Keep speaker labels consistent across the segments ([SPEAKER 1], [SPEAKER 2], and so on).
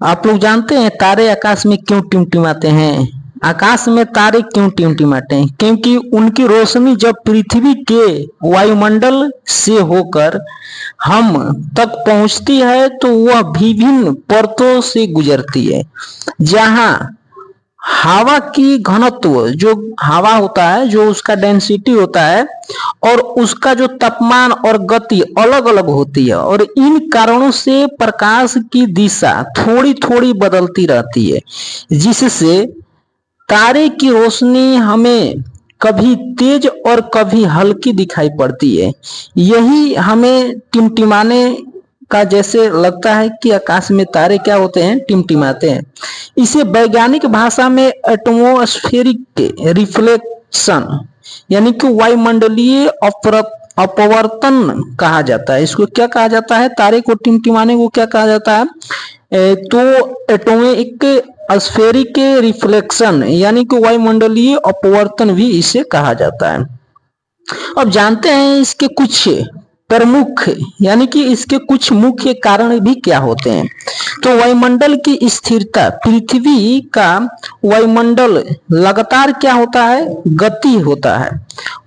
[SPEAKER 1] आप लोग जानते हैं तारे आकाश में क्यों टिमटिमाते हैं? आकाश में तारे क्यों टिमटिमाते हैं? क्योंकि उनकी रोशनी जब पृथ्वी के वायुमंडल से होकर हम तक पहुंचती है तो वह विभिन्न परतों से गुजरती है। जहां हवा की घनत्व, जो हवा होता है, जो उसका डेंसिटी होता है और उसका जो तापमान और गति अलग अलग होती है, और इन कारणों से प्रकाश की दिशा थोड़ी थोड़ी बदलती रहती है, जिससे तारे की रोशनी हमें कभी तेज और कभी हल्की दिखाई पड़ती है। यही हमें टिमटिमाने का जैसे लगता है कि आकाश में तारे क्या होते हैं, टिमटिमाते हैं। इसे वैज्ञानिक भाषा में एटमॉस्फेरिक रिफ्लेक्शन यानी कि वायुमंडलीय अपवर्तन कहा जाता है। इसको क्या कहा जाता है? तारे को टिमटिमाने को क्या कहा जाता है? तो एटॉमिक स्फेरिक रिफ्लेक्शन यानी कि वायुमंडलीय अपवर्तन भी इसे कहा जाता है। अब जानते हैं इसके कुछ प्रमुख यानी कि इसके कुछ मुख्य कारण भी क्या होते हैं। तो वायुमंडल की स्थिरता, पृथ्वी का वायुमंडल लगातार क्या होता है? गति होता है,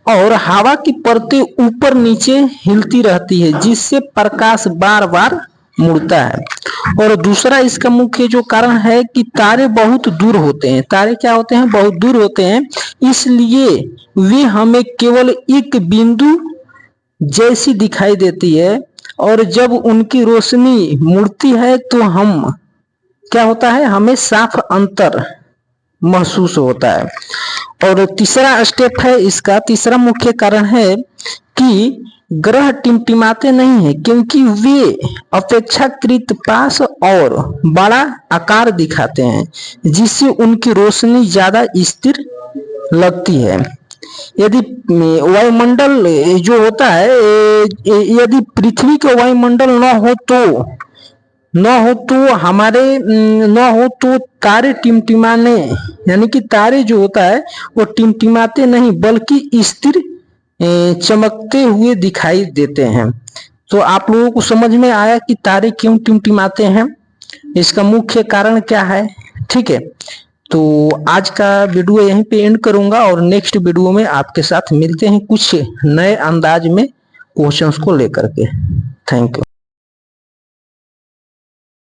[SPEAKER 1] और हवा की परतें ऊपर नीचे हिलती रहती है, जिससे प्रकाश बार बार मुड़ता है। और दूसरा इसका मुख्य जो कारण है कि तारे बहुत दूर होते हैं। तारे क्या होते हैं? बहुत दूर होते हैं, इसलिए वे हमें केवल एक बिंदु जैसी दिखाई देती है, और जब उनकी रोशनी मुड़ती है तो हम क्या होता है? हमें साफ अंतर महसूस होता है। और तीसरा स्टेप है इसका, तीसरा मुख्य कारण है कि ग्रह टिमटिमाते नहीं है क्योंकि वे अपेक्षाकृत पास और बड़ा आकार दिखाते हैं, जिससे उनकी रोशनी ज्यादा स्थिर लगती है। यदि वायुमंडल जो होता है, यदि पृथ्वी का वायुमंडल न हो तो तारे टिमटिमाने यानी कि तारे जो होता है वो टिमटिमाते नहीं बल्कि स्थिर चमकते हुए दिखाई देते हैं। तो आप लोगों को समझ में आया कि तारे क्यों टिमटिमाते हैं, इसका मुख्य कारण क्या है। ठीक है, तो आज का वीडियो यहीं पे एंड करूंगा, और नेक्स्ट वीडियो में आपके साथ मिलते हैं कुछ नए अंदाज में क्वेश्चंस को लेकर के। Thank you.